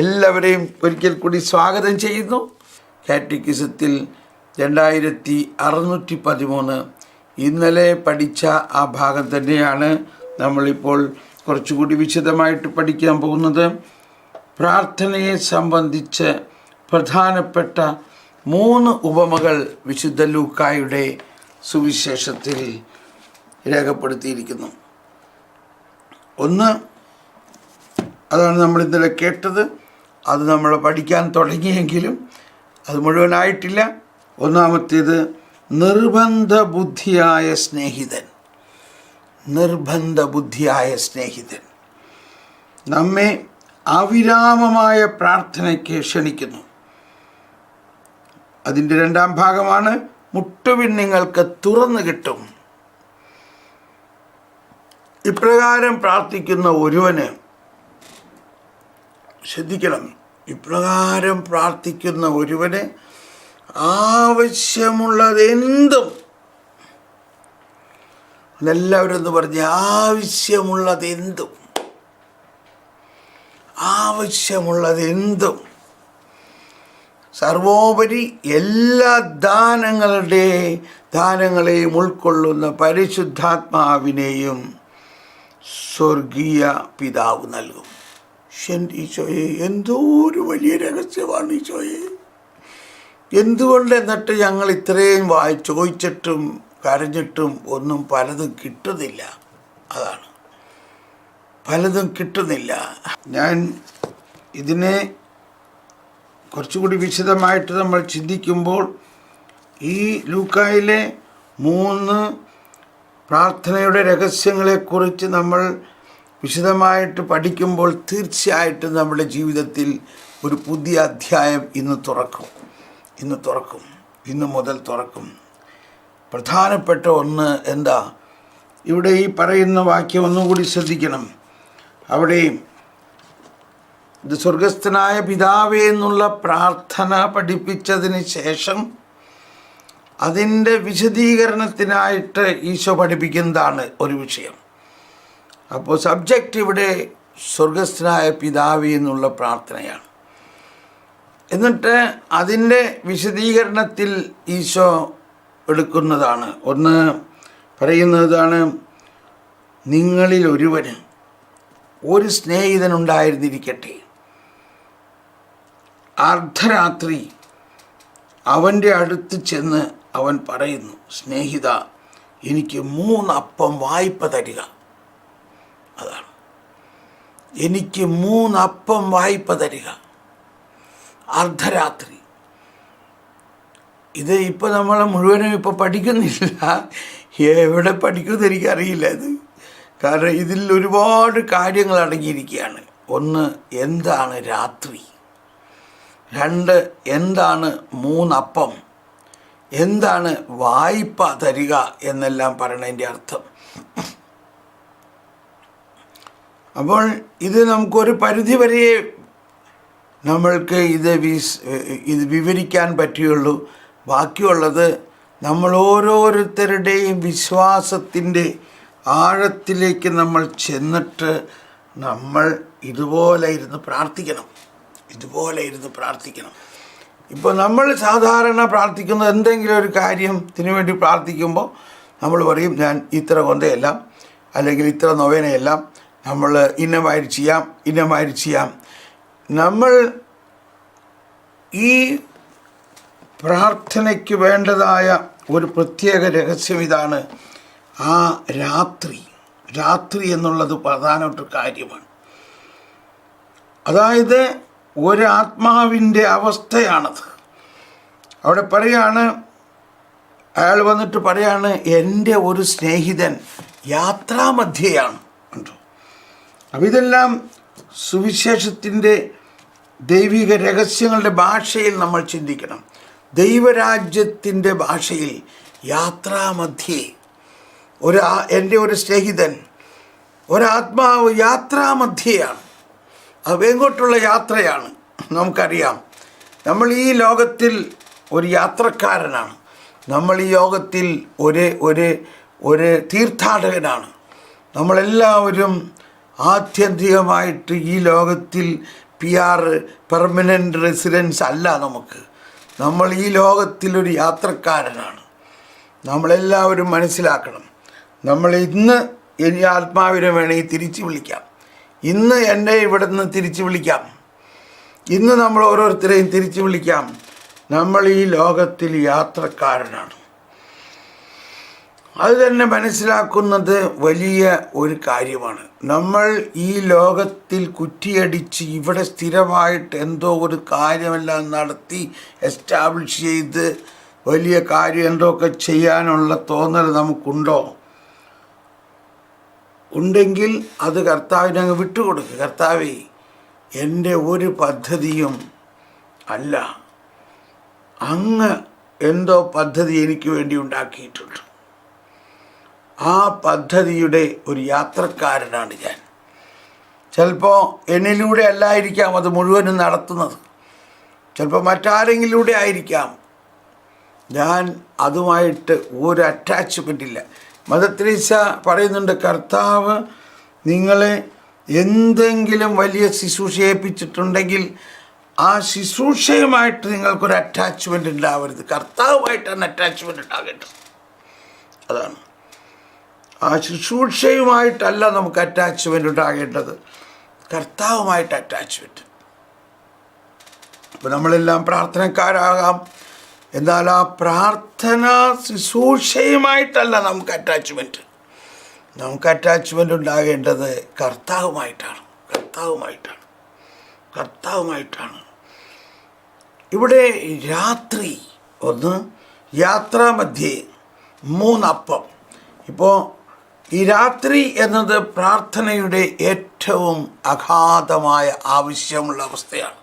എല്ലാവരെയും ഒരിക്കൽ കൂടി സ്വാഗതം ചെയ്യുന്നു. കാറ്റക്കിസത്തിൽ 2613 ഇന്നലെ പഠിച്ച ആ ഭാഗം തന്നെയാണ് നമ്മളിപ്പോൾ കുറച്ചുകൂടി വിശദമായിട്ട് പഠിക്കാൻ പോകുന്നത്. പ്രാർത്ഥനയെ സംബന്ധിച്ച് പ്രധാനപ്പെട്ട 3 ഉപമകൾ വിശുദ്ധ ലൂക്കായുടെ സുവിശേഷത്തിൽ രേഖപ്പെടുത്തിയിരിക്കുന്നു. ഒന്ന്, അതാണ് നമ്മൾ ഇന്നലെ കേട്ടത്. അത് നമ്മൾ പഠിക്കാൻ തുടങ്ങിയെങ്കിലും അത് മുഴുവനായിട്ടില്ല. ഒന്നാമത്തേത് നിർബന്ധ ബുദ്ധിയായ സ്നേഹിതൻ. നിർബന്ധ ബുദ്ധിയായ സ്നേഹിതൻ നമ്മെ അവിരാമമായ പ്രാർത്ഥനയ്ക്ക് ക്ഷണിക്കുന്നു. അതിൻ്റെ 2ാം ഭാഗമാണ് മുട്ടുവിൻ നിങ്ങൾക്ക് തുറന്നു കിട്ടും. ഇപ്രകാരം പ്രാർത്ഥിക്കുന്ന ഒരുവന്, ശ്രദ്ധിക്കണം, ഇപ്രകാരം പ്രാർത്ഥിക്കുന്ന ഒരുവന് ആവശ്യമുള്ളതെന്തും, എല്ലാവരും എന്ന് പറഞ്ഞ് ആവശ്യമുള്ളതെന്തും, ആവശ്യമുള്ളതെന്തും, സർവോപരി എല്ലാ ദാനങ്ങളെയും ഉൾക്കൊള്ളുന്ന പരിശുദ്ധാത്മാവിനെയും സ്വർഗീയ പിതാവ് നൽകും. ഈശോയെ, എന്തോ ഒരു വലിയ രഹസ്യമാണ് ഈശോയെ. എന്തുകൊണ്ട് എന്നിട്ട് ഞങ്ങൾ ഇത്രയും ചോദിച്ചിട്ടും കരഞ്ഞിട്ടും ഒന്നും പലതും കിട്ടുന്നില്ല? അതാണ്, പലതും കിട്ടുന്നില്ല. ഞാൻ ഇതിനെ കുറച്ചുകൂടി വിശദമായിട്ട് നമ്മൾ ചിന്തിക്കുമ്പോൾ ഈ ലൂക്കായിലെ 3 പ്രാർത്ഥനയുടെ രഹസ്യങ്ങളെക്കുറിച്ച് നമ്മൾ വിശദമായിട്ട് പഠിക്കുമ്പോൾ തീർച്ചയായിട്ടും നമ്മുടെ ജീവിതത്തിൽ ഒരു പുതിയ അധ്യായം ഇന്ന് മുതൽ തുറക്കും. പ്രധാനപ്പെട്ട ഒന്ന് എന്താ? ഇവിടെ ഈ പറയുന്ന വാക്യം ഒന്നുകൂടി ശ്രദ്ധിക്കണം. അവിടെ ഇത് സ്വർഗസ്ഥനായ പിതാവേ എന്നുള്ള പ്രാർത്ഥന പഠിപ്പിച്ചതിന് ശേഷം അതിൻ്റെ വിശദീകരണത്തിനായിട്ട് ഈശോ പഠിപ്പിക്കുന്നതാണ് ഒരു വിഷയം. അപ്പോൾ സബ്ജക്റ്റ് ഇവിടെ സ്വർഗസ്ഥനായ പിതാവേ എന്നുള്ള പ്രാർത്ഥനയാണ്. എന്നിട്ട് അതിൻ്റെ വിശദീകരണത്തിൽ ഈശോ എടുക്കുന്നതാണ്. ഒന്ന് പറയുന്നതാണ്, നിങ്ങളിൽ ഒരുവന് ഒരു സ്നേഹിതനുണ്ടായിരുന്നിരിക്കട്ടെ. അർദ്ധരാത്രി അവൻ്റെ അടുത്ത് ചെന്ന് അവൻ പറയുന്നു, സ്നേഹിത, എനിക്ക് 3 അപ്പം വായ്പ തരിക. അതാണ്, എനിക്ക് 3 അപ്പം വായ്പ തരിക. അർദ്ധരാത്രി. ഇത് ഇപ്പോൾ നമ്മൾ മുഴുവനും ഇപ്പോൾ പഠിക്കുന്നില്ല. എവിടെ പഠിക്കുമെന്ന് എനിക്കറിയില്ല ഇത്. കാരണം ഇതിൽ ഒരുപാട് കാര്യങ്ങൾ അടങ്ങിയിരിക്കുകയാണ്. ഒന്ന്, എന്താണ് രാത്രി? 2, എന്താണ് 3 അപ്പം? എന്താണ് വായ്പ തരിക എന്നെല്ലാം പറയണതിൻ്റെ അർത്ഥം. അപ്പോൾ ഇത് നമുക്കൊരു പരിധിവരെ നമ്മൾക്ക് ഇത് വിവരിക്കാൻ പറ്റുകയുള്ളൂ. ബാക്കിയുള്ളത് നമ്മൾ ഓരോരുത്തരുടെയും വിശ്വാസത്തിൻ്റെ ആഴത്തിലേക്ക് നമ്മൾ ചെന്നിട്ട് നമ്മൾ ഇതുപോലെ ഇരുന്ന് പ്രാർത്ഥിക്കണം. ഇപ്പോൾ നമ്മൾ സാധാരണ പ്രാർത്ഥിക്കുന്ന എന്തെങ്കിലും ഒരു കാര്യത്തിന് വേണ്ടി പ്രാർത്ഥിക്കുമ്പോൾ നമ്മൾ പറയും, ഞാൻ ഇത്ര കൊന്തയെല്ലാം അല്ലെങ്കിൽ ഇത്ര നൊവേനയെല്ലാം നമ്മൾ ഇന്നമാതിരി ചെയ്യാം. നമ്മൾ ഈ പ്രാർത്ഥനയ്ക്ക് വേണ്ടതായ ഒരു പ്രത്യേക രഹസ്യം ഇതാണ്. ആ രാത്രി എന്നുള്ളത് പ്രധാനപ്പെട്ട കാര്യമാണ്. അതായത് ഒരാത്മാവിൻ്റെ അവസ്ഥയാണത്. അവിടെ പറയാണ്, അയാൾ വന്നിട്ട് പറയാണ്, എൻ്റെ ഒരു സ്നേഹിതൻ യാത്രാമധ്യയാണ്. അപ്പം ഇതെല്ലാം സുവിശേഷത്തിൻ്റെ ദൈവിക രഹസ്യങ്ങളുടെ ഭാഷയിൽ നമ്മൾ ചിന്തിക്കണം. ദൈവരാജ്യത്തിൻ്റെ ഭാഷയിൽ യാത്രാമധ്യേ എൻ്റെ ഒരു സ്നേഹിതൻ, ഒരാത്മാവ് യാത്രാമധ്യയാണ്. അത് എങ്ങോട്ടുള്ള യാത്രയാണ്? നമുക്കറിയാം, നമ്മൾ ഈ ലോകത്തിൽ ഒരു യാത്രക്കാരനാണ്. നമ്മൾ ഈ ലോകത്തിൽ ഒരു തീർത്ഥാടകനാണ്. നമ്മളെല്ലാവരും ആത്യന്തികമായിട്ട് ഈ ലോകത്തിൽ PR പെർമനൻ്റ് റെസിഡൻസ് അല്ല നമുക്ക്. നമ്മൾ ഈ ലോകത്തിലൊരു യാത്രക്കാരനാണ്. നമ്മളെല്ലാവരും മനസ്സിലാക്കണം. നമ്മൾ ഇന്ന് ഇനി ആത്മാവിനെ വേണമെങ്കിൽ തിരിച്ചു വിളിക്കാം. ഇന്ന് എന്നെ ഇവിടെ നിന്ന് തിരിച്ചു വിളിക്കാം. ഇന്ന് നമ്മൾ ഓരോരുത്തരെയും തിരിച്ചു വിളിക്കാം. നമ്മൾ ഈ ലോകത്തിൽ യാത്രക്കാരനാണ്. അത് തന്നെ മനസ്സിലാക്കുന്നത് വലിയ ഒരു കാര്യമാണ്. നമ്മൾ ഈ ലോകത്തിൽ കുറ്റിയടിച്ച് ഇവിടെ സ്ഥിരമായിട്ട് എന്തോ ഒരു കാര്യമെല്ലാം നടത്തി എസ്റ്റാബ്ലിഷ് ചെയ്ത് വലിയ കാര്യം എന്തൊക്കെ ചെയ്യാനുള്ള തോന്നൽ നമുക്കുണ്ടോ? ഉണ്ടെങ്കിൽ അത് കർത്താവിനെ അങ്ങ് വിട്ടുകൊടുക്കുക. കർത്താവേ, എൻ്റെ ഒരു പദ്ധതിയും അല്ല, അങ്ങ് എന്തോ പദ്ധതി എനിക്ക് വേണ്ടി ഉണ്ടാക്കിയിട്ടുണ്ട്. ആ പദ്ധതിയുടെ ഒരു യാത്രക്കാരനാണ് ഞാൻ. ചിലപ്പോൾ എന്നിലൂടെ അല്ലായിരിക്കാം അത് മുഴുവനും നടത്തുന്നത്, ചിലപ്പോൾ മറ്റാരെങ്കിലൂടെ ആയിരിക്കാം. ഞാൻ അതുമായിട്ട് ഒരു അറ്റാച്ച്മെൻ്റ് ഇല്ല. മദർ തെരേസ പറയുന്നുണ്ട്, കർത്താവ് നിങ്ങളെ എന്തെങ്കിലും വലിയ ശുശ്രൂഷ ഏൽപ്പിച്ചിട്ടുണ്ടെങ്കിൽ ആ ശുശ്രൂഷയുമായിട്ട് നിങ്ങൾക്കൊരു അറ്റാച്ച്മെൻ്റ് ഉണ്ടാവരുത്. കർത്താവുമായിട്ടാണ് അറ്റാച്ച്മെൻ്റ് ഉണ്ടാകേണ്ടത്. അതാണ്, ആ ശുശ്രൂഷയുമായിട്ടല്ല നമുക്ക് അറ്റാച്ച്മെൻ്റ് ഉണ്ടാകേണ്ടത്, കർത്താവുമായിട്ട് അറ്റാച്ച്മെൻറ്റ്. അപ്പോൾ നമ്മളെല്ലാം പ്രാർത്ഥനക്കാരാകാം, എന്നാൽ ആ പ്രാർത്ഥന ശുശ്രൂഷയുമായിട്ടല്ല നമുക്ക് അറ്റാച്ച്മെൻറ്റ്. നമുക്ക് അറ്റാച്ച്മെൻ്റ് ഉണ്ടാകേണ്ടത് കർത്താവുമായിട്ടാണ്. ഇവിടെ രാത്രി ഒന്ന്, യാത്രാമധ്യേ 3 അപ്പം. ഇപ്പോൾ ഈ രാത്രി എന്നത് പ്രാർത്ഥനയുടെ ഏറ്റവും അഗാധമായ ആവശ്യമുള്ള അവസ്ഥയാണ്.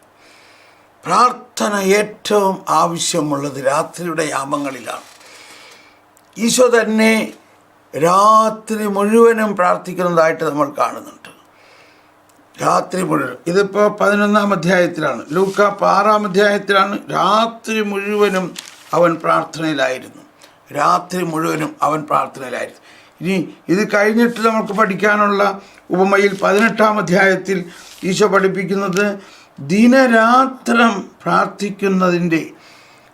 പ്രാർത്ഥന ഏറ്റവും ആവശ്യമുള്ളത് രാത്രിയുടെ യാമങ്ങളിലാണ്. ഈശോ തന്നെ രാത്രി മുഴുവനും പ്രാർത്ഥിക്കുന്നതായിട്ട് നമ്മൾ കാണുന്നുണ്ട്. രാത്രി മുഴുവൻ, ഇതിപ്പോൾ 11-ാം അധ്യായത്തിലാണ്, ലൂക്ക 6-ാം അധ്യായത്തിലാണ്. രാത്രി മുഴുവനും അവൻ പ്രാർത്ഥനയിലായിരുന്നു. ഇനി ഇത് കഴിഞ്ഞിട്ട് നമുക്ക് പഠിക്കാനുള്ള ഉപമയിൽ 18-ാം അധ്യായത്തിൽ ഈശോ പഠിപ്പിക്കുന്നത് ദിനരാത്രം പ്രാർത്ഥിക്കുന്നതിൻ്റെ,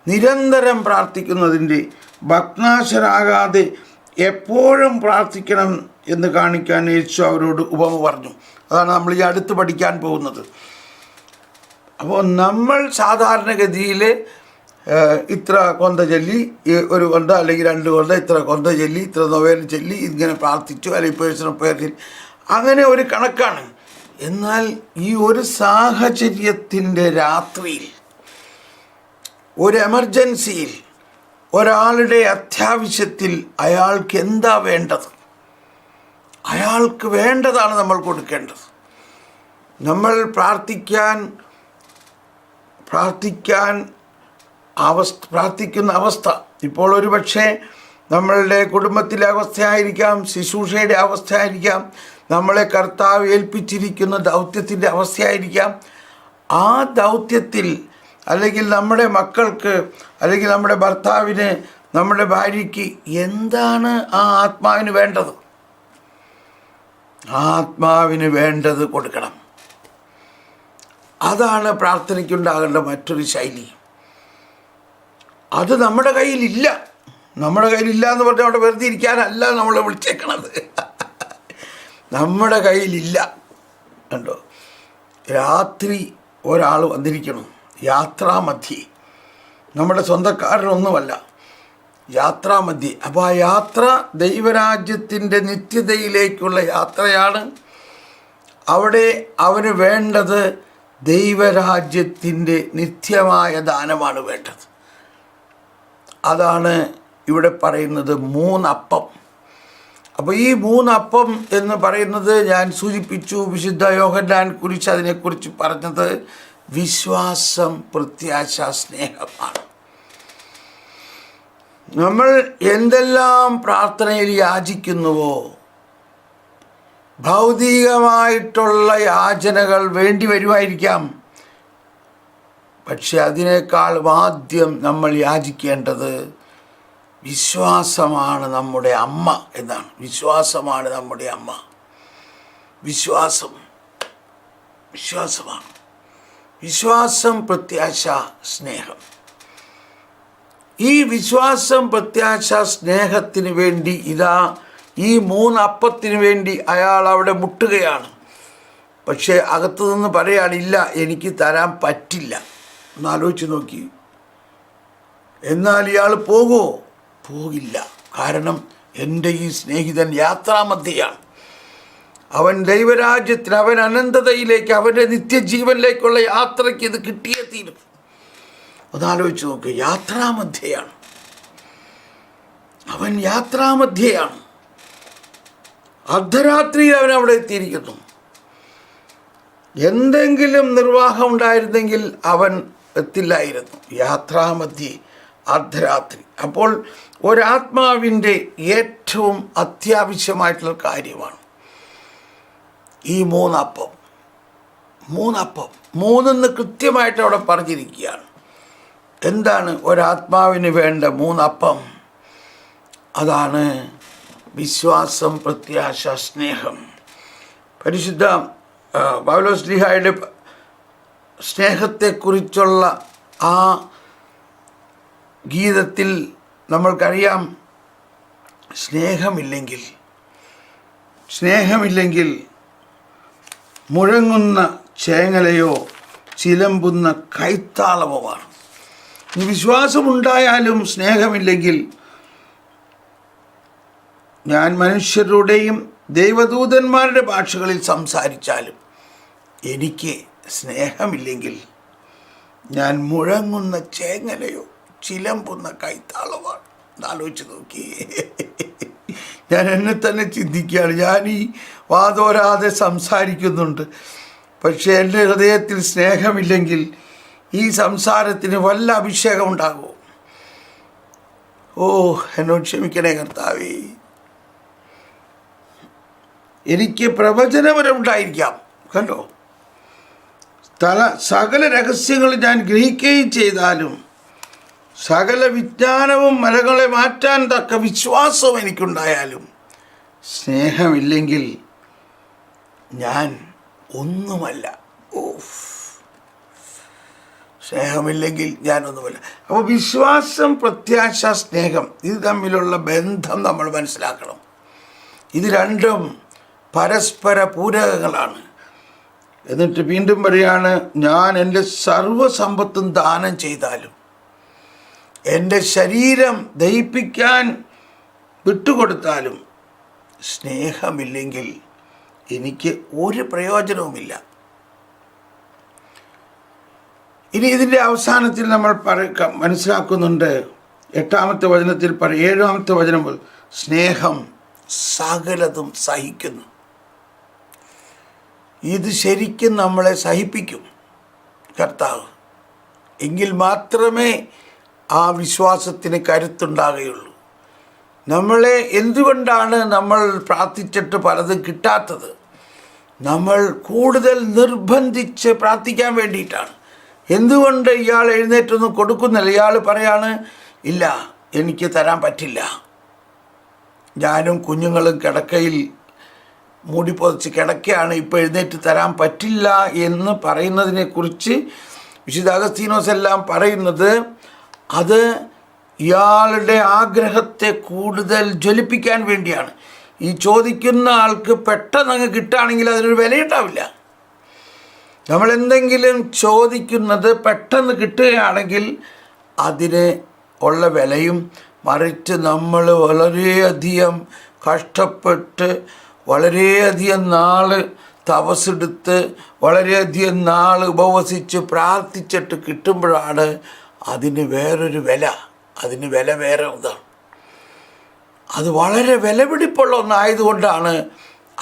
നിരന്തരം പ്രാർത്ഥിക്കുന്നതിൻ്റെ, ഭഗ്നാശരാകാതെ എപ്പോഴും പ്രാർത്ഥിക്കണം എന്ന് കാണിക്കാൻ യേശു അവരോട് ഉപമ പറഞ്ഞു. അതാണ് നമ്മൾ ഈ അടുത്ത് പഠിക്കാൻ പോകുന്നത്. അപ്പോൾ നമ്മൾ സാധാരണഗതിയിൽ ഇത്ര കൊന്ത ചൊല്ലി, ഒരു കൊന്ത അല്ലെങ്കിൽ 2 കൊന്ത, ഇത്ര കൊന്ത ചൊല്ലി, ഇത്ര നൊവേന ചൊല്ലി, ഇങ്ങനെ പ്രാർത്ഥിച്ചു, അല്ലെങ്കിൽ പേഴ്സണൽ പ്രയർ, അങ്ങനെ ഒരു കണക്കാണ്. എന്നാൽ ഈ ഒരു സാഹചര്യത്തിൻ്റെ രാത്രിയിൽ, ഒരു എമർജൻസിയിൽ, ഒരാളുടെ അത്യാവശ്യത്തിൽ അയാൾക്ക് എന്താ വേണ്ടത്? അയാൾക്ക് വേണ്ടതാണ് നമ്മൾ കൊടുക്കേണ്ടത്. നമ്മൾ പ്രാർത്ഥിക്കുന്ന അവസ്ഥ ഇപ്പോൾ ഒരു പക്ഷേ നമ്മളുടെ കുടുംബത്തിലെ അവസ്ഥയായിരിക്കാം, ശുശ്രൂഷയുടെ അവസ്ഥയായിരിക്കാം, നമ്മളെ കർത്താവ് ഏൽപ്പിച്ചിരിക്കുന്ന ദൗത്യത്തിൻ്റെ അവസ്ഥയായിരിക്കാം. ആ ദൗത്യത്തിൽ അല്ലെങ്കിൽ നമ്മുടെ മക്കൾക്ക്, അല്ലെങ്കിൽ നമ്മുടെ ഭർത്താവിന്, നമ്മുടെ ഭാര്യയ്ക്ക് എന്താണ് ആ ആത്മാവിന് വേണ്ടത്? ആത്മാവിന് വേണ്ടത് കൊടുക്കണം. അതാണ് പ്രാർത്ഥനയ്ക്കുണ്ടാകേണ്ട മറ്റൊരു ശൈലി. അത് നമ്മുടെ കയ്യിലില്ല. എന്ന് പറഞ്ഞാൽ അവിടെ വെറുതെ ഇരിക്കാനല്ല നമ്മളെ വിളിച്ചേക്കണത്. നമ്മുടെ കയ്യിലില്ല. കണ്ടോ, രാത്രി ഒരാൾ വന്നിരിക്കണം, യാത്രാമധ്യേ, നമ്മുടെ സ്വന്തക്കാരനൊന്നുമല്ല, യാത്രാമധ്യേ. അപ്പോൾ ആ യാത്ര ദൈവരാജ്യത്തിൻ്റെ നിത്യതയിലേക്കുള്ള യാത്രയാണ്. അവിടെ അവന് വേണ്ടത് ദൈവരാജ്യത്തിൻ്റെ നിത്യമായ ദാനമാണ് വേണ്ടത്. അതാണ് ഇവിടെ പറയുന്നത് 3 അപ്പം. അപ്പോൾ ഈ 3 അപ്പം എന്ന് പറയുന്നത് ഞാൻ സൂചിപ്പിച്ചു. വിശുദ്ധ യോഹന്നാൻ കുറിച്ച് അതിനെക്കുറിച്ച് പറഞ്ഞത് വിശ്വാസം, പ്രത്യാശ, സ്നേഹമാണ്. നമ്മൾ എന്തെല്ലാം പ്രാർത്ഥനയിൽ യാചിക്കുന്നുവോ, ഭൗതികമായിട്ടുള്ള യാചനകൾ വേണ്ടി വരുമായിരിക്കാം, പക്ഷെ അതിനേക്കാൾ ആദ്യം നമ്മൾ യാചിക്കേണ്ടത് വിശ്വാസമാണ് നമ്മുടെ അമ്മ എന്നാണ്. വിശ്വാസമാണ് നമ്മുടെ അമ്മ. വിശ്വാസമാണ്. വിശ്വാസം, പ്രത്യാശ, സ്നേഹം. ഈ വിശ്വാസം, പ്രത്യാശ, സ്നേഹത്തിന് വേണ്ടി ഇതാ ഈ 3 അപ്പത്തിന് വേണ്ടി അയാൾ അവിടെ മുട്ടുകയാണ്. പക്ഷേ അകത്തു നിന്ന് പറയാനില്ല, എനിക്ക് തരാൻ പറ്റില്ല. ഒന്നാലോചിച്ച് നോക്കി. എന്നാൽ ഇയാൾ പോകുമോ? പോകില്ല. കാരണം എൻ്റെ ഈ സ്നേഹിതൻ യാത്രാമധ്യയാണ്. അവൻ ദൈവരാജ്യത്തിന്, അവൻ അനന്തതയിലേക്ക്, അവൻ്റെ നിത്യജീവനിലേക്കുള്ള യാത്രയ്ക്ക് ഇത് കിട്ടിയേ തീരും. ഒന്നാലോചിച്ച് നോക്ക്. യാത്രാമധ്യയാണ് അവൻ, യാത്രാമധ്യയാണ്. അർദ്ധരാത്രിയിൽ അവൻ അവിടെ എത്തിയിരിക്കുന്നു. എന്തെങ്കിലും നിർവാഹം ഉണ്ടായിരുന്നെങ്കിൽ അവൻ എത്തില്ലായിരുന്നു. യാത്രാമധ്യേ, അർദ്ധരാത്രി. അപ്പോൾ ഒരാത്മാവിൻ്റെ ഏറ്റവും അത്യാവശ്യമായിട്ടുള്ള കാര്യമാണ് ഈ 3 അപ്പം. 3 അപ്പം, 3 കൃത്യമായിട്ട് അവിടെ പറഞ്ഞിരിക്കുകയാണ്. എന്താണ് ഒരാത്മാവിന് വേണ്ട 3 അപ്പം? അതാണ് വിശ്വാസം, പ്രത്യാശ, സ്നേഹം. പരിശുദ്ധ പൗലോസ്ലീഹായുടെ സ്നേഹത്തെക്കുറിച്ചുള്ള ആ ഗീതത്തിൽ നമ്മൾക്കറിയാം, സ്നേഹമില്ലെങ്കിൽ മുഴങ്ങുന്ന ചേങ്ങലയോ ചിലമ്പുന്ന കൈത്താളവുമാണ്. വിശ്വാസമുണ്ടായാലും സ്നേഹമില്ലെങ്കിൽ ഞാൻ മനുഷ്യരുടെയും ദൈവദൂതന്മാരുടെ ഭാഷകളിൽ സംസാരിച്ചാലും എനിക്ക് സ്നേഹമില്ലെങ്കിൽ ഞാൻ മുഴങ്ങുന്ന ചേങ്ങലയോ ചിലമ്പുന്ന കൈത്താളമാണ്. ആലോചിച്ച് നോക്കിയേ. ഞാൻ എന്നെ തന്നെ ചിന്തിക്കുകയാണ്. ഞാൻ ഈ വാതോരാതെ സംസാരിക്കുന്നുണ്ട്, പക്ഷേ എൻ്റെ ഹൃദയത്തിൽ സ്നേഹമില്ലെങ്കിൽ ഈ സംസാരത്തിന് വല്ല അഭിഷേകം ഉണ്ടാകുമോ? ഓ, എന്നോട് ക്ഷമിക്കണേ കർത്താവേ. എനിക്ക് പ്രവചനപരമുണ്ടായിരിക്കാം, കണ്ടോ, സകല രഹസ്യങ്ങൾ ഞാൻ ഗ്രഹിക്കുകയും ചെയ്താലും സകല വിജ്ഞാനവും മലകളെ മാറ്റാൻ തക്ക വിശ്വാസവും എനിക്കുണ്ടായാലും സ്നേഹമില്ലെങ്കിൽ ഞാൻ ഒന്നുമല്ല. സ്നേഹമില്ലെങ്കിൽ ഞാനൊന്നുമല്ല. അപ്പോൾ വിശ്വാസം, പ്രത്യാശ, സ്നേഹം, ഇത് തമ്മിലുള്ള ബന്ധം നമ്മൾ മനസ്സിലാക്കണം. ഇത് രണ്ടും പരസ്പര പൂരകങ്ങളാണ്. എന്നിട്ട് വീണ്ടും പറയാണ്, ഞാൻ എൻ്റെ സർവ്വസമ്പത്തും ദാനം ചെയ്താലും എൻ്റെ ശരീരം ദഹിപ്പിക്കാൻ വിട്ടുകൊടുത്താലും സ്നേഹമില്ലെങ്കിൽ എനിക്ക് ഒരു പ്രയോജനവുമില്ല. ഇനി ഇതിൻ്റെ അവസാനത്തിൽ നമ്മൾ മനസ്സിലാക്കുന്നുണ്ട്, 8-ാമത്തെ വചനത്തിൽ 7-ാമത്തെ വചനം മുതൽ, സ്നേഹം സകലതും സഹിക്കുന്നു. ഇത് ശരിക്കും നമ്മളെ സഹിപ്പിക്കും കർത്താവ്. എങ്കിൽ മാത്രമേ ആ വിശ്വാസത്തിന് കരുത്തുണ്ടാകുകയുള്ളൂ. നമ്മളെ എന്തുകൊണ്ടാണ് നമ്മൾ പ്രാർത്ഥിച്ചിട്ട് പലതും കിട്ടാത്തത്? നമ്മൾ കൂടുതൽ നിർബന്ധിച്ച് പ്രാർത്ഥിക്കാൻ വേണ്ടിയിട്ടാണ്. എന്തുകൊണ്ട് ഇയാൾ എഴുന്നേറ്റൊന്നും കൊടുക്കുന്നില്ല? ഇയാൾ പറയാണ്, ഇല്ല, എനിക്ക് തരാൻ പറ്റില്ല, ഞാനും കുഞ്ഞുങ്ങളും കിടക്കയിൽ മൂടിപ്പൊതിച്ച് കിടക്കുകയാണ്, ഇപ്പോൾ എഴുന്നേറ്റ് തരാൻ പറ്റില്ല എന്ന് പറയുന്നതിനെക്കുറിച്ച് വിശുദ്ധ അഗസ്തീനോസ് എല്ലാം പറയുന്നത്, അത് ഇയാളുടെ ആഗ്രഹത്തെ കൂടുതൽ ജ്വലിപ്പിക്കാൻ വേണ്ടിയാണ്. ഈ ചോദിക്കുന്ന ആൾക്ക് പെട്ടെന്ന് അങ്ങ് കിട്ടുകയാണെങ്കിൽ അതിനൊരു വിലയുണ്ടാവില്ല. നമ്മളെന്തെങ്കിലും ചോദിക്കുന്നത് പെട്ടെന്ന് കിട്ടുകയാണെങ്കിൽ അതിന് ഉള്ള വിലയും, മറിച്ച് നമ്മൾ വളരെയധികം കഷ്ടപ്പെട്ട് വളരെയധികം നാൾ തപസ്സെടുത്ത് വളരെയധികം നാൾ ഉപവസിച്ച് പ്രാർത്ഥിച്ചിട്ട് കിട്ടുമ്പോഴാണ് അതിന് വേറൊരു വില, അതിന് വില വേറെ ഇതാണ്. അത് വളരെ വിലപിടിപ്പുള്ള ഒന്നായതുകൊണ്ടാണ്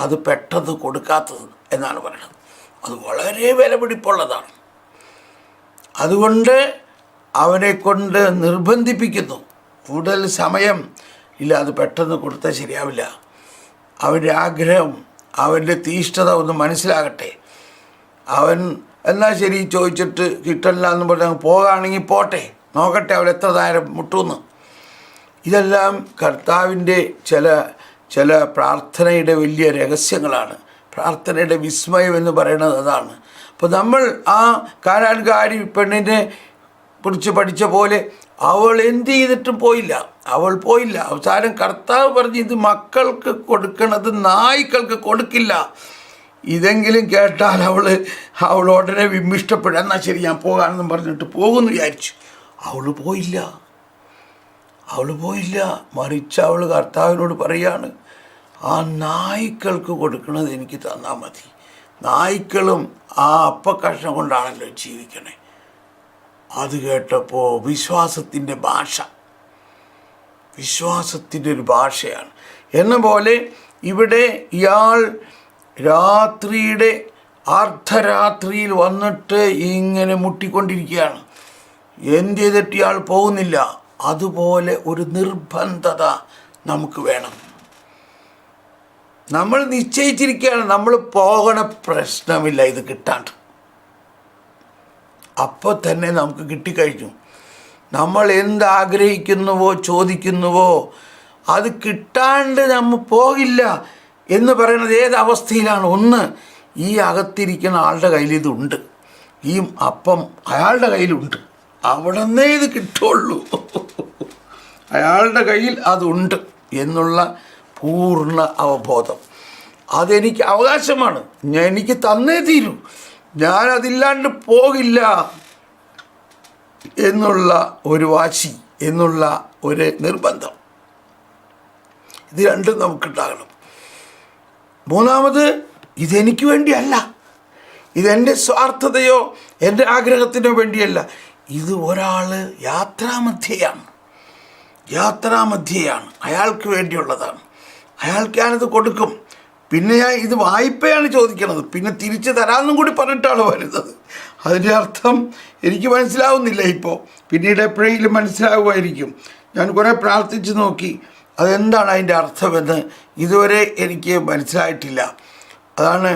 അത് പെട്ടെന്ന് കൊടുക്കാത്തത് എന്നാണ് പറയുന്നത്. അത് വളരെ വിലപിടിപ്പുള്ളതാണ്. അതുകൊണ്ട് അവനെ കൊണ്ട് നിർബന്ധിപ്പിക്കുന്നു. കൂടുതൽ സമയം ഇല്ല, അത് പെട്ടെന്ന് കൊടുത്താൽ ശരിയാവില്ല. അവൻ്റെ ആഗ്രഹം, അവൻ്റെ തീഷ്ണത ഒന്ന് മനസ്സിലാകട്ടെ. അവൻ എന്നാൽ ശരി ചോദിച്ചിട്ട് കിട്ടില്ല എന്ന് പറഞ്ഞ് പോകുകയാണെങ്കിൽ പോട്ടെ, നോക്കട്ടെ അവൻ എത്ര നേരം മുട്ടുമെന്ന്. ഇതെല്ലാം കർത്താവിൻ്റെ ചില പ്രാർത്ഥനയുടെ വലിയ രഹസ്യങ്ങളാണ്. പ്രാർത്ഥനയുടെ വിസ്മയം എന്ന് പറയുന്നത് അതാണ്. അപ്പോൾ നമ്മൾ ആ കാനാൻകാരി പെണ്ണിനെ കുറിച്ച് പഠിച്ച പോലെ അവൾ എന്ത് ചെയ്തിട്ടും പോയില്ല. അവൾ പോയില്ല. അവസാനം കർത്താവ് പറഞ്ഞ് ഇത് മക്കൾക്ക് കൊടുക്കണത് നായ്ക്കൾക്ക് കൊടുക്കില്ല. ഇതെങ്കിലും കേട്ടാൽ അവൾ ഉടനെ വിമ്മിഷ്ടപ്പെടുക. എന്നാൽ ശരി ഞാൻ പോകാമെന്നും പറഞ്ഞിട്ട് പോകുമെന്ന് വിചാരിച്ചു. അവൾ പോയില്ല. മറിച്ച് അവൾ കർത്താവിനോട് പറയാണ്, ആ നായ്ക്കൾക്ക് കൊടുക്കണത് എനിക്ക് തന്നാൽ മതി. നായ്ക്കളും ആ അപ്പക്കഷ്ണം കൊണ്ടാണല്ലോ ജീവിക്കണേ. അത് കേട്ടപ്പോൾ വിശ്വാസത്തിൻ്റെ ഒരു ഭാഷയാണ്. എന്ന പോലെ ഇവിടെ ഇയാൾ അർദ്ധരാത്രിയിൽ വന്നിട്ട് ഇങ്ങനെ മുട്ടിക്കൊണ്ടിരിക്കുകയാണ്. എന്ത് ചെയ്തിട്ട് ഇയാൾ പോകുന്നില്ല. അതുപോലെ ഒരു നിർബന്ധത നമുക്ക് വേണം. നമ്മൾ നിശ്ചയിച്ചിരിക്കുകയാണ്, നമ്മൾ പോകണ പ്രശ്നമില്ല ഇത് കിട്ടാണ്ട്. അപ്പോൾ തന്നെ നമുക്ക് കിട്ടിക്കഴിഞ്ഞു. നമ്മൾ എന്താഗ്രഹിക്കുന്നുവോ ചോദിക്കുന്നുവോ അത് കിട്ടാണ്ട് നമ്മൾ പോകില്ല എന്ന് പറയുന്നത് ഏത് അവസ്ഥയിലാണ്? ഒന്ന്, ഈ അകത്തിരിക്കുന്ന ആളുടെ കയ്യിൽ ഇതുണ്ട്, ഈ അപ്പം അയാളുടെ കയ്യിലുണ്ട്, അവിടെ നിന്നേ ഇത് കിട്ടുള്ളൂ, അയാളുടെ കയ്യിൽ അതുണ്ട് എന്നുള്ള പൂർണ്ണ അവബോധം. അതെനിക്ക് അവകാശമാണ്, എനിക്ക് തന്നേ തീരൂ, ഞാനതില്ലാണ്ട് പോകില്ല എന്നുള്ള ഒരു വാശി, എന്നുള്ള ഒരു നിർബന്ധം. ഇത് രണ്ടും നമുക്കുണ്ടാകണം. മൂന്നാമത്, ഇതെനിക്ക് വേണ്ടിയല്ല, ഇതെൻ്റെ സ്വാർത്ഥതയോ എൻ്റെ ആഗ്രഹത്തിനോ വേണ്ടിയല്ല. ഇത് ഒരാൾ യാത്രാമധ്യയാണ്, അയാൾക്ക് വേണ്ടിയുള്ളതാണ്. അയാൾക്ക് ഞാനിത് കൊടുക്കും. പിന്നെ ഞാൻ ഇത് വായ്പയാണ് ചോദിക്കണത്, പിന്നെ തിരിച്ച് തരാമെന്നും കൂടി പറഞ്ഞിട്ടാണ് വരുന്നത്. അതിൻ്റെ അർത്ഥം എനിക്ക് മനസ്സിലാവുന്നില്ല ഇപ്പോൾ, പിന്നീട് എപ്പോഴെങ്കിലും മനസ്സിലാവുമായിരിക്കും. ഞാൻ കുറേ പ്രാർത്ഥിച്ച് നോക്കി അതെന്താണ് അതിൻ്റെ അർത്ഥമെന്ന് ഇതുവരെ എനിക്ക് മനസ്സിലായിട്ടില്ല. അതാണ്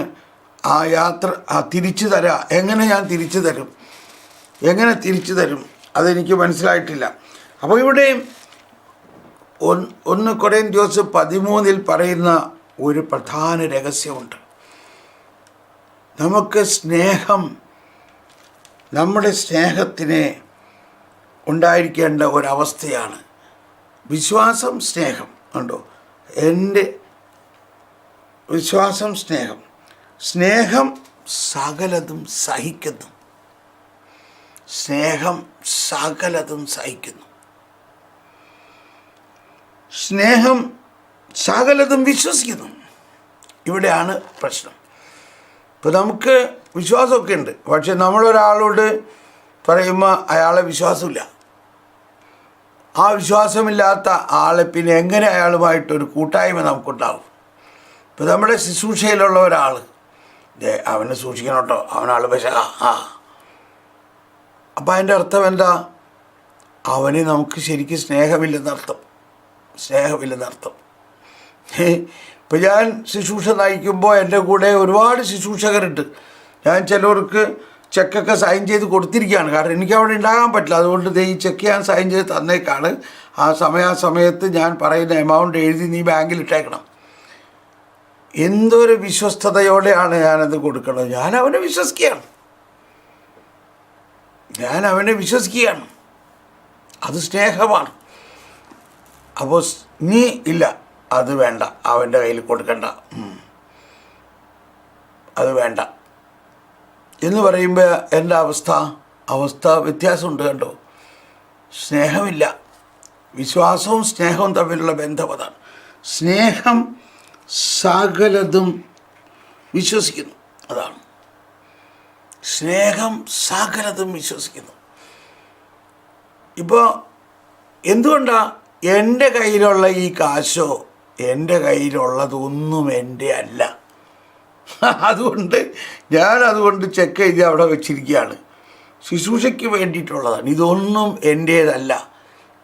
തിരിച്ചു തരാം. എങ്ങനെ ഞാൻ തിരിച്ചു തരും അതെനിക്ക് മനസ്സിലായിട്ടില്ല. അപ്പോൾ ഇവിടെ 1 കൊരിന്ത്യർ 13 പറയുന്ന ഒരു പ്രധാന രഹസ്യമുണ്ട്. നമ്മുടെ സ്നേഹത്തിന് ഉണ്ടായിരിക്കേണ്ട ഒരവസ്ഥയാണ് വിശ്വാസം, സ്നേഹം. ഉണ്ടോ? എൻ്റെ വിശ്വാസം, സ്നേഹം സകലതും സഹിക്കുന്നു. സ്നേഹം സകലതും വിശ്വസിക്കുന്നു. ഇവിടെയാണ് പ്രശ്നം. ഇപ്പോൾ നമുക്ക് വിശ്വാസമൊക്കെ ഉണ്ട്, പക്ഷെ നമ്മളൊരാളോട് പറയുമ്പോൾ അയാളെ വിശ്വാസമില്ല. ആ വിശ്വാസമില്ലാത്ത ആളെ പിന്നെ എങ്ങനെ അയാളുമായിട്ടൊരു കൂട്ടായ്മ നമുക്കുണ്ടാവും? ഇപ്പോൾ നമ്മുടെ ശുശ്രൂഷയിലുള്ള ഒരാൾ, അവനെ സൂക്ഷിക്കണം കേട്ടോ, അവനാൾ പക്ഷേ അപ്പം അതിൻ്റെ അർത്ഥം എന്താ? അവന് നമുക്ക് ശരിക്കും സ്നേഹമില്ലെന്നർത്ഥം. ഇപ്പം ഞാൻ ശുശ്രൂഷ നയിക്കുമ്പോൾ എൻ്റെ കൂടെ ഒരുപാട് ശുശ്രൂഷകരുണ്ട്. ഞാൻ ചിലവർക്ക് ചെക്കൊക്കെ സൈൻ ചെയ്ത് കൊടുത്തിരിക്കുകയാണ്. കാരണം എനിക്ക് അവിടെ ഉണ്ടാകാൻ പറ്റില്ല. അതുകൊണ്ട് ഈ ചെക്ക് ഞാൻ സൈൻ ചെയ്ത് തന്നേക്കാണ്. ആ സമയത്ത് ഞാൻ പറയുന്ന എമൗണ്ട് എഴുതി നീ ബാങ്കിൽ ഇട്ടേക്കണം. എന്തൊരു വിശ്വസ്തയോടെയാണ് ഞാനത് കൊടുക്കുന്നത്. ഞാൻ അവനെ വിശ്വസിക്കുകയാണ്. അത് സ്നേഹമാണ്. അപ്പോൾ നീ ഇല്ല, അത് വേണ്ട, അവൻ്റെ കയ്യിൽ കൊടുക്കണ്ട, അത് വേണ്ട എന്ന് പറയുമ്പോൾ എൻ്റെ അവസ്ഥ വ്യത്യാസമുണ്ട്. കണ്ടോ? സ്നേഹമില്ല. വിശ്വാസവും സ്നേഹവും തമ്മിലുള്ള ബന്ധം അതാണ്. സ്നേഹം സകലതും വിശ്വസിക്കുന്നു. അതാണ് സ്നേഹം, സകലതും വിശ്വസിക്കുന്നു. ഇപ്പോൾ എന്തുകൊണ്ടാണ് എൻ്റെ കയ്യിലുള്ള ഈ കാശോ എൻ്റെ കയ്യിലുള്ളതൊന്നും എൻ്റെ അല്ല. അതുകൊണ്ട് ചെക്ക് എഴുതി അവിടെ വെച്ചിരിക്കുകയാണ്. ശുശ്രൂഷയ്ക്ക് വേണ്ടിയിട്ടുള്ളതാണ്. ഇതൊന്നും എൻ്റേതല്ല,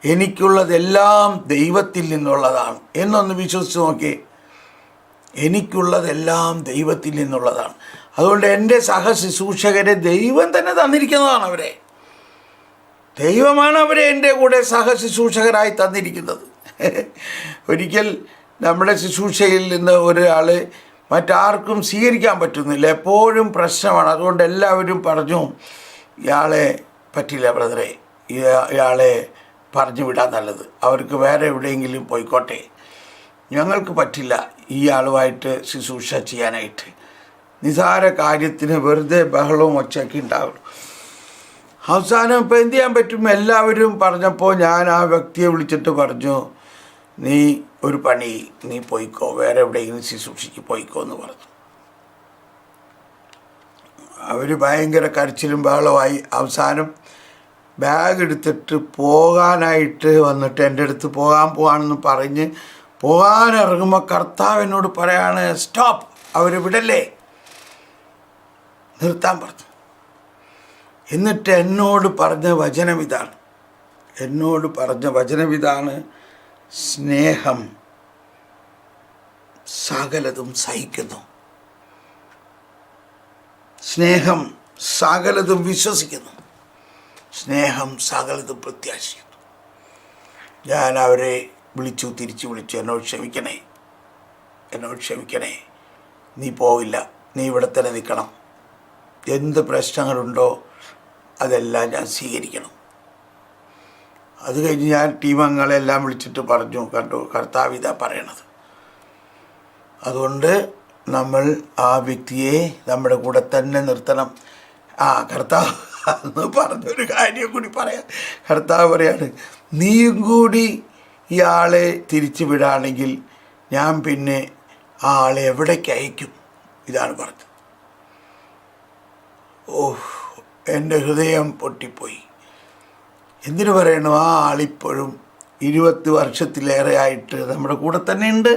എനിക്കുള്ളതെല്ലാം ദൈവത്തിൽ നിന്നുള്ളതാണ് എന്നൊന്ന് വിശ്വസിച്ച് നോക്കിയേ. എനിക്കുള്ളതെല്ലാം ദൈവത്തിൽ നിന്നുള്ളതാണ്. അതുകൊണ്ട് എൻ്റെ സഹശുശ്രൂഷകരെ ദൈവം തന്നെ തന്നിരിക്കുന്നതാണ്. ദൈവമാണ് അവരെ എൻ്റെ കൂടെ സഹശുശ്രൂഷകരായി തന്നിരിക്കുന്നത്. ഒരിക്കൽ നമ്മുടെ ശുശ്രൂഷയിൽ നിന്ന് ഒരാൾ മറ്റാർക്കും സ്വീകരിക്കാൻ പറ്റുന്നില്ല, എപ്പോഴും പ്രശ്നമാണ്. അതുകൊണ്ട് എല്ലാവരും പറഞ്ഞു, ഇയാളെ പറ്റില്ല ബ്രദറെ, ഇയാളെ പറഞ്ഞു വിടാൻ നല്ലത്, അവർക്ക് വേറെ എവിടെയെങ്കിലും പോയിക്കോട്ടെ, ഞങ്ങൾക്ക് പറ്റില്ല ഈ ആളുമായിട്ട് ശുശ്രൂഷ ചെയ്യാനായിട്ട്. നിസാര കാര്യത്തിന് വെറുതെ ബഹളവും ഒച്ചയൊക്കെ ഉണ്ടാവുള്ളൂ. അവസാനം ഇപ്പോൾ എന്ത് ചെയ്യാൻ പറ്റും? എല്ലാവരും പറഞ്ഞപ്പോൾ ഞാൻ ആ വ്യക്തിയെ വിളിച്ചിട്ട് പറഞ്ഞു, നീ ഒരു പണി, നീ പോയിക്കോ, വേറെ എവിടെയെങ്കിലും ശുശ്രൂഷയ്ക്ക് പോയിക്കോ എന്ന് പറഞ്ഞു. അവർ ഭയങ്കര കരച്ചിലും ബഹളമായി. അവസാനം ബാഗ് എടുത്തിട്ട് പോകാനായിട്ട് വന്നിട്ട് എൻ്റെ അടുത്ത് പോകാമെന്ന് പറഞ്ഞ് പോകാനിറങ്ങുമ്പോൾ കർത്താവ് എന്നോട് പറയാണ്, സ്റ്റോപ്പ്, അവർ വിടല്ലേ, നിർത്താൻ പറഞ്ഞു. എന്നിട്ട് എന്നോട് പറഞ്ഞ വചനമിതാണ്, സ്നേഹം സകലതും സഹിക്കുന്നു, സ്നേഹം സകലതും വിശ്വസിക്കുന്നു, സ്നേഹം സകലതും പ്രത്യാശിക്കുന്നു. ഞാൻ അവരെ തിരിച്ചു വിളിച്ചു, എന്നോട് ക്ഷമിക്കണേ, നീ പോവില്ല, നീ ഇവിടെ തന്നെ നിൽക്കണം, എന്ത് പ്രശ്നങ്ങളുണ്ടോ അതെല്ലാം ഞാൻ സ്വീകരിക്കണം. അത് കഴിഞ്ഞ് ഞാൻ ടീം അംഗങ്ങളെല്ലാം വിളിച്ചിട്ട് പറഞ്ഞു, കർത്താവ് ഇതാ പറയണത്, അതുകൊണ്ട് നമ്മൾ ആ വ്യക്തിയെ നമ്മുടെ കൂടെ തന്നെ നിർത്തണം. കർത്താവ് അന്ന് പറഞ്ഞൊരു കാര്യം കൂടി പറയാം. കർത്താവ് പറയാണ്, നീയും കൂടി ഇയാളെ തിരിച്ചു വിടുകയാണെങ്കിൽ ഞാൻ പിന്നെ ആ ആളെ എവിടേക്ക് അയക്കും? ഇതാണ് പറഞ്ഞത്. എൻ്റെ ഹൃദയം പൊട്ടിപ്പോയി. എന്തിനു പറയണു? ആ ആളിപ്പോഴും 20 വർഷത്തിലേറെ ആയിട്ട് നമ്മുടെ കൂടെ തന്നെ ഉണ്ട്,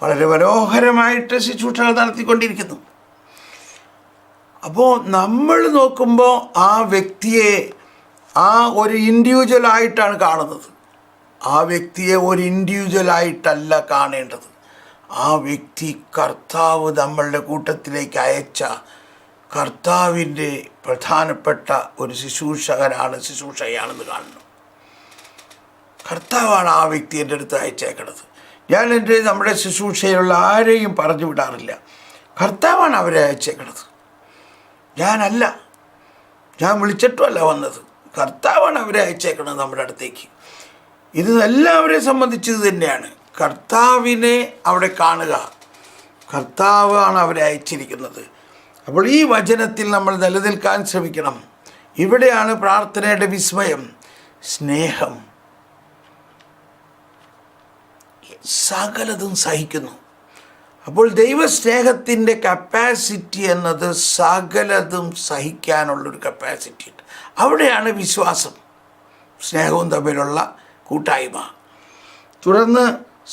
വളരെ മനോഹരമായിട്ട് ശുശ്രൂഷകൾ നടത്തിക്കൊണ്ടിരിക്കുന്നു. അപ്പോൾ നമ്മൾ നോക്കുമ്പോൾ ആ വ്യക്തിയെ ഒരു ഇൻഡിവിജ്വലായിട്ടാണ് കാണുന്നത്. ആ വ്യക്തിയെ ഒരു ഇൻഡിവിജ്വലായിട്ടല്ല കാണേണ്ടത്. ആ വ്യക്തി കർത്താവ് നമ്മളുടെ കൂട്ടത്തിലേക്ക് അയച്ച കർത്താവിൻ്റെ പ്രധാനപ്പെട്ട ഒരു ശുശ്രൂഷയാണെന്ന് കാണണം. കർത്താവാണ് ആ വ്യക്തി എൻ്റെ അടുത്ത് അയച്ചേക്കണത്. ഞാൻ നമ്മുടെ ശുശ്രൂഷയിലുള്ള ആരെയും പറഞ്ഞു വിടാറില്ല. കർത്താവാണ് അവരെ അയച്ചേക്കണത്, ഞാനല്ല. ഞാൻ വിളിച്ചിട്ടുമല്ല വന്നത്, കർത്താവാണ് അവരെ അയച്ചേക്കണത് നമ്മുടെ അടുത്തേക്ക്. ഇത് എല്ലാവരെയും സംബന്ധിച്ചത് തന്നെയാണ്. കർത്താവിനെ അവിടെ കാണുക, കർത്താവാണ് അവരെ അയച്ചിരിക്കുന്നത്. അപ്പോൾ ഈ വചനത്തിൽ നമ്മൾ നിലനിൽക്കാൻ ശ്രമിക്കണം. ഇവിടെയാണ് പ്രാർത്ഥനയുടെ വിസ്മയം. സ്നേഹം സകലതും സഹിക്കുന്നു. അപ്പോൾ ദൈവസ്നേഹത്തിൻ്റെ കപ്പാസിറ്റി എന്നത് സകലതും സഹിക്കാനുള്ളൊരു കപ്പാസിറ്റി ഉണ്ട്. അവിടെയാണ് വിശ്വാസം, സ്നേഹവും തമ്മിലുള്ള കൂട്ടായ്മ. തുടർന്ന്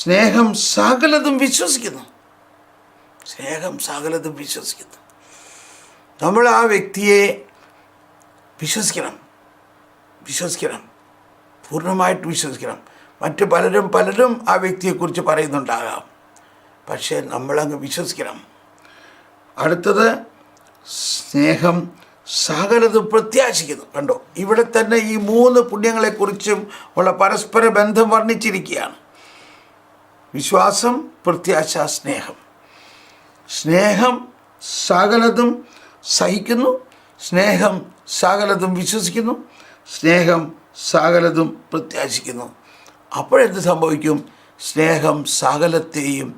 സ്നേഹം സകലതും വിശ്വസിക്കുന്നു. നമ്മൾ ആ വ്യക്തിയെ വിശ്വസിക്കണം, പൂർണ്ണമായിട്ട് വിശ്വസിക്കണം. മറ്റ് പലരും ആ വ്യക്തിയെക്കുറിച്ച് പറയുന്നുണ്ടാകാം, പക്ഷേ നമ്മളങ്ങ് വിശ്വസിക്കണം. അടുത്തത്, സ്നേഹം സകലതും പ്രത്യാശിക്കുന്നു. കണ്ടോ, ഇവിടെ തന്നെ ഈ 3 പുണ്യങ്ങളെക്കുറിച്ചും ഉള്ള പരസ്പര ബന്ധം വർണ്ണിച്ചിരിക്കുകയാണ്. വിശ്വാസം, പ്രത്യാശ, സ്നേഹം. സ്നേഹം സകലതും സഹിക്കുന്നു, സ്നേഹം സകലതും വിശ്വസിക്കുന്നു, സ്നേഹം സകലതും പ്രത്യാശിക്കുന്നു. അപ്പോഴെന്ത് സംഭവിക്കും? സ്നേഹം സകലത്തെയും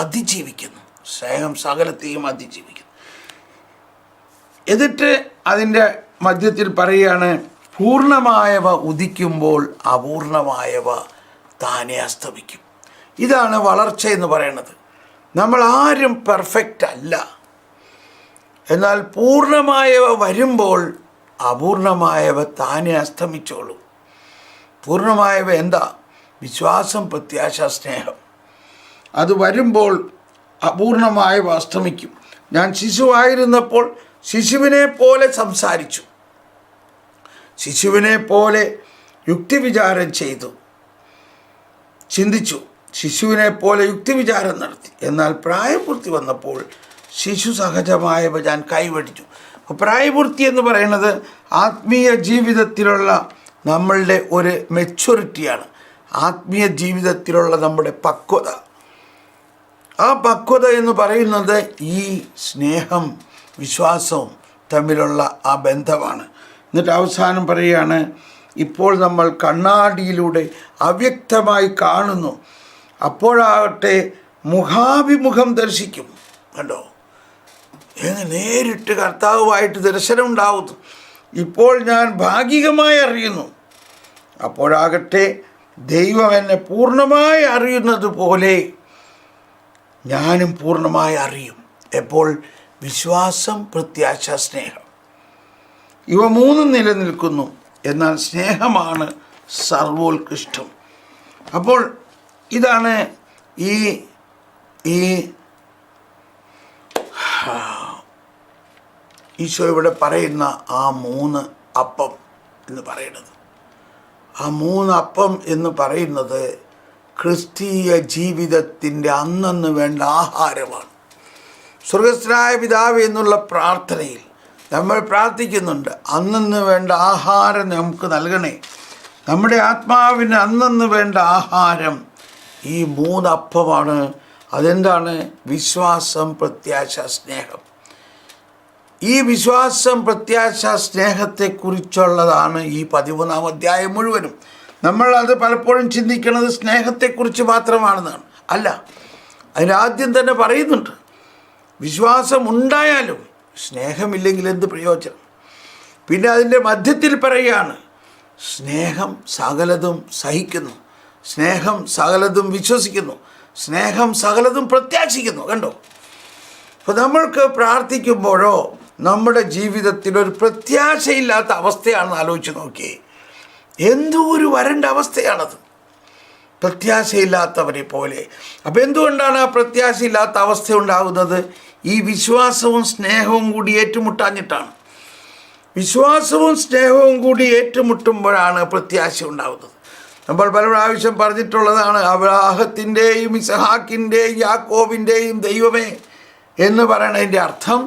അതിജീവിക്കുന്നു. എന്നിട്ട് അതിൻ്റെ മധ്യത്തിൽ പറയുകയാണ്, പൂർണ്ണമായവ ഉദിക്കുമ്പോൾ അപൂർണമായവ താനെ അസ്തമിക്കും. ഇതാണ് വളർച്ച എന്ന് പറയുന്നത്. നമ്മൾ ആരും പെർഫെക്റ്റ് അല്ല, എന്നാൽ പൂർണ്ണമായവ വരുമ്പോൾ അപൂർണമായവ താനെ അസ്തമിച്ചോളും. പൂർണ്ണമായവ എന്താ? വിശ്വാസം, പ്രത്യാശ, സ്നേഹം. അത് വരുമ്പോൾ അപൂർണമായവ അസ്തമിക്കും. ഞാൻ ശിശുവായിരുന്നപ്പോൾ ശിശുവിനെ പോലെ സംസാരിച്ചു, ശിശുവിനെ പോലെ യുക്തിവിചാരം ചെയ്തു, ചിന്തിച്ചു, ശിശുവിനെ പോലെ യുക്തിവിചാരം നടത്തി. എന്നാൽ പ്രായപൂർത്തി വന്നപ്പോൾ ശിശു സഹജമായവ ഞാൻ കൈവടിച്ചു. അപ്പോൾ പ്രായപൂർത്തി എന്ന് പറയുന്നത് ആത്മീയ ജീവിതത്തിലുള്ള നമ്മളുടെ ഒരു മെച്യൂരിറ്റിയാണ്, ആത്മീയ ജീവിതത്തിലുള്ള നമ്മുടെ പക്വത. ആ പക്വത എന്ന് പറയുന്നത് ഈ സ്നേഹം വിശ്വാസവും തമ്മിലുള്ള ആ ബന്ധമാണ്. എന്നിട്ട് അവസാനം പറയുകയാണ്, ഇപ്പോൾ നമ്മൾ കണ്ണാടിയിലൂടെ അവ്യക്തമായി കാണുന്നു, അപ്പോഴാകട്ടെ മുഖാഭിമുഖം ദർശിക്കും. കണ്ടോ, നേരിട്ട് കർത്താവുമായിട്ട് ദർശനം ഉണ്ടാവുന്നു. ഇപ്പോൾ ഞാൻ ഭാഗികമായി അറിയുന്നു, അപ്പോഴാകട്ടെ ദൈവം എന്നെ പൂർണ്ണമായി അറിയുന്നത് പോലെ ഞാനും പൂർണ്ണമായി അറിയും. എപ്പോൾ? വിശ്വാസം, പ്രത്യാശ, സ്നേഹം. ഇവ മൂന്നും നിലനിൽക്കുന്നു. എന്നാൽ സ്നേഹമാണ് സർവോത്കൃഷ്ടം. അപ്പോൾ ഇതാണ് ഈ ഈശോ ഇവിടെ പറയുന്ന ആ 3 അപ്പം എന്ന് പറയുന്നത്. ആ 3 അപ്പം എന്ന് പറയുന്നത് ക്രിസ്തീയ ജീവിതത്തിൻ്റെ അന്നന്ന് വേണ്ട ആഹാരമാണ്. സ്വർഗസ്ഥനായ പിതാവേ എന്നുള്ള പ്രാർത്ഥനയിൽ നമ്മൾ പ്രാർത്ഥിക്കുന്നുണ്ട്, അന്നന്ന് വേണ്ട ആഹാരം നമുക്ക് നൽകണേ. നമ്മുടെ ആത്മാവിന് അന്നന്ന് വേണ്ട ആഹാരം ഈ 3 അപ്പമാണ്. അതെന്താണ്? വിശ്വാസം, പ്രത്യാശ, സ്നേഹം. ഈ വിശ്വാസം, പ്രത്യാശ, സ്നേഹത്തെക്കുറിച്ചുള്ളതാണ് ഈ 13-ാം അധ്യായം മുഴുവനും. നമ്മൾ അത് പലപ്പോഴും ചിന്തിക്കുന്നത് സ്നേഹത്തെക്കുറിച്ച് മാത്രമാണെന്നാണ്. അല്ല, അതിനാദ്യം തന്നെ പറയുന്നുണ്ട്, വിശ്വാസം ഉണ്ടായാലും സ്നേഹമില്ലെങ്കിൽ എന്ത് പ്രയോജനം? പിന്നെ അതിൻ്റെ മധ്യത്തിൽ പറയുകയാണ്, സ്നേഹം സകലതും സഹിക്കുന്നു, സ്നേഹം സകലതും വിശ്വസിക്കുന്നു, സ്നേഹം സകലതും പ്രത്യാശിക്കുന്നു. കണ്ടോ? അപ്പോൾ നമ്മൾക്ക് പ്രാർത്ഥിക്കുമ്പോഴോ നമ്മുടെ ജീവിതത്തിൽ ഒരു പ്രത്യാശയില്ലാത്ത അവസ്ഥയാണെന്ന് ആലോചിച്ച് നോക്കിയേ. എന്തോ ഒരു വരണ്ട അവസ്ഥയാണത്, പ്രത്യാശയില്ലാത്തവരെ പോലെ. അപ്പോൾ എന്തുകൊണ്ടാണ് ആ പ്രത്യാശയില്ലാത്ത അവസ്ഥ ഉണ്ടാകുന്നത്? ഈ വിശ്വാസവും സ്നേഹവും കൂടി ഏറ്റുമുട്ടാഞ്ഞിട്ടാണ്. വിശ്വാസവും സ്നേഹവും കൂടി ഏറ്റുമുട്ടുമ്പോഴാണ് പ്രത്യാശ ഉണ്ടാകുന്നത്. നമ്മൾ പല പ്രാവശ്യം പറഞ്ഞിട്ടുള്ളതാണ്, അബ്രാഹത്തിൻ്റെയും ഇസഹാക്കിൻ്റെയും യാക്കോബിൻ്റെയും ദൈവമേ എന്ന് പറയുന്നതിൻ്റെ അർത്ഥം,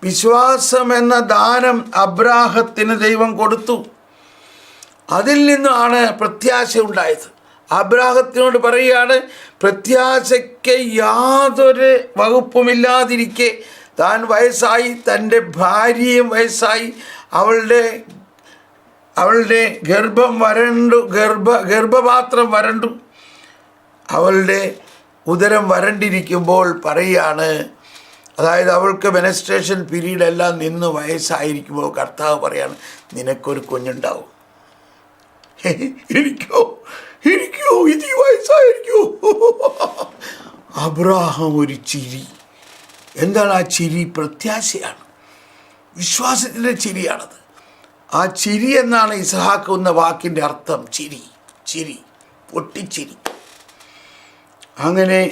വിശ്വാസം എന്ന ദാനം അബ്രാഹത്തിന് ദൈവം കൊടുത്തു. അതിൽ നിന്നാണ് പ്രത്യാശ ഉണ്ടായത്. അബ്രാഹത്തിനോട് പറയുകയാണ്, പ്രത്യാശയ്ക്ക് യാതൊരു വകുപ്പുമില്ലാതിരിക്കെ താൻ വയസ്സായി, തൻ്റെ ഭാര്യയും വയസ്സായി, അവളുടെ ഗർഭപാത്രം വരണ്ടു, അവളുടെ ഉദരം വരണ്ടിരിക്കുമ്പോൾ പറയുകയാണ്, അതായത് അവൾക്ക് മെനസ്ട്രേഷൻ പീരീഡ് എല്ലാം നിന്ന് വയസ്സായിരിക്കുമ്പോൾ കർത്താവ് പറയാണ്, നിനക്കൊരു കുഞ്ഞുണ്ടാവും. എനിക്കോ ഇത് വയസ്സായിരിക്കോ? അബ്രാഹാം ഒരു ചിരി. എന്താണ് ആ ചിരി? പ്രത്യാശയാണ്, വിശ്വാസത്തിൻ്റെ ചിരിയാണത്. ആ ചിരി എന്നാണ് ഇസഹാക്ക് എന്ന വാക്കിൻ്റെ അർത്ഥം. ചിരി, പൊട്ടിച്ചിരി. അങ്ങനെ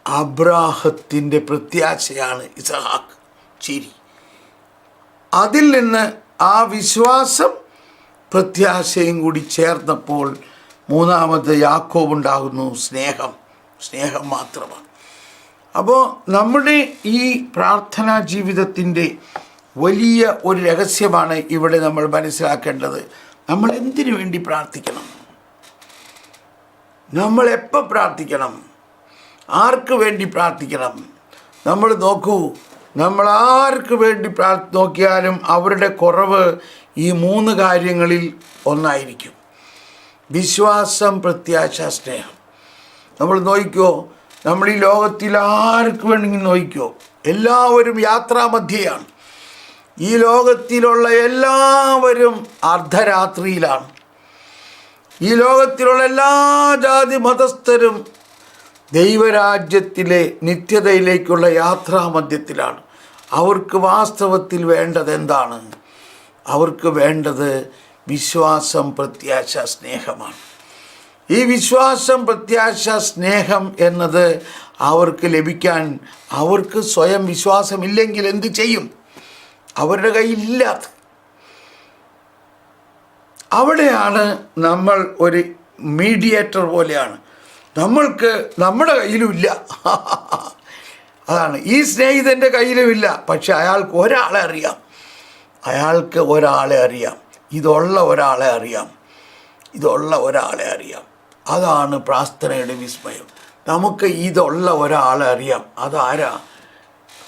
അബ്രാഹത്തിൻ്റെ പ്രത്യാശയാണ് ഇസഹാക്ക്, ചിരി. അതിൽ നിന്ന് ആ വിശ്വാസം പ്രത്യാശയും കൂടി ചേർന്നപ്പോൾ മൂന്നാമത് യാക്കോബ് ഉണ്ടാകുന്നു, സ്നേഹം മാത്രമാണ്. അപ്പോൾ നമ്മുടെ ഈ പ്രാർത്ഥനാ ജീവിതത്തിൻ്റെ വലിയ ഒരു രഹസ്യമാണ് ഇവിടെ നമ്മൾ മനസ്സിലാക്കേണ്ടത്. നമ്മൾ എന്തിനു വേണ്ടി പ്രാർത്ഥിക്കണം? നമ്മൾ എപ്പോൾ പ്രാർത്ഥിക്കണം? ആർക്ക് വേണ്ടി പ്രാർത്ഥിക്കണം? നമ്മൾ നോക്കൂ, നമ്മൾ ആർക്ക് വേണ്ടി നോക്കിയാലും അവരുടെ കുറവ് ഈ 3 കാര്യങ്ങളിൽ ഒന്നായിരിക്കും: വിശ്വാസം, പ്രത്യാശ, സ്നേഹം. നമ്മൾ നോക്കിക്കോ, നമ്മൾ ഈ ലോകത്തിൽ ആർക്ക് വേണമെങ്കിൽ നോക്കിക്കോ, എല്ലാവരും യാത്രാമധ്യയാണ്. ഈ ലോകത്തിലുള്ള എല്ലാവരും അർദ്ധരാത്രിയിലാണ്. ഈ ലോകത്തിലുള്ള എല്ലാ ജാതി മതസ്ഥരും ദൈവരാജ്യത്തിലെ നിത്യതയിലേക്കുള്ള യാത്രാമധ്യത്തിലാണ്. അവർക്ക് വാസ്തവത്തിൽ വേണ്ടത് എന്താണ്? അവർക്ക് വേണ്ടത് വിശ്വാസം, പ്രത്യാശ, സ്നേഹമാണ്. ഈ വിശ്വാസം, പ്രത്യാശ, സ്നേഹം എന്നത് അവർക്ക് ലഭിക്കാൻ അവർക്ക് സ്വയം വിശ്വാസമില്ലെങ്കിൽ എന്ത് ചെയ്യും? അവരുടെ കയ്യിലില്ലാത്ത. അവിടെയാണ് നമ്മൾ ഒരു മീഡിയേറ്റർ പോലെയാണ്. നമ്മുടെ കയ്യിലുമില്ല. അതാണ്, ഈ സ്നേഹിതൻ്റെ കയ്യിലുമില്ല. പക്ഷെ അയാൾക്ക് ഒരാളെ അറിയാം, ഇതുള്ള ഒരാളെ അറിയാം. അതാണ് പ്രാർത്ഥനയുടെ വിസ്മയം. നമുക്ക് ഇതുള്ള ഒരാളെ അറിയാം. അതാരാ?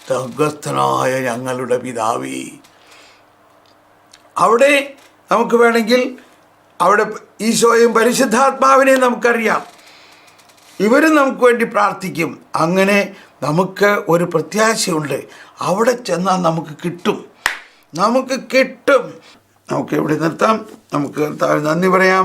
സ്വർഗ്ഗസ്ഥനായ ഞങ്ങളുടെ പിതാവേ. അവിടെ നമുക്ക് വേണമെങ്കിൽ അവിടെ ഈശോയും പരിശുദ്ധാത്മാവിനെയും നമുക്കറിയാം. ഇവരും നമുക്ക് വേണ്ടി പ്രാർത്ഥിക്കും. അങ്ങനെ നമുക്ക് ഒരു പ്രത്യാശയുണ്ട്. അവിടെ ചെന്നാൽ നമുക്ക് കിട്ടും. നമുക്ക് ഇവിടെ നിർത്താം. നമുക്ക് നന്ദി പറയാം.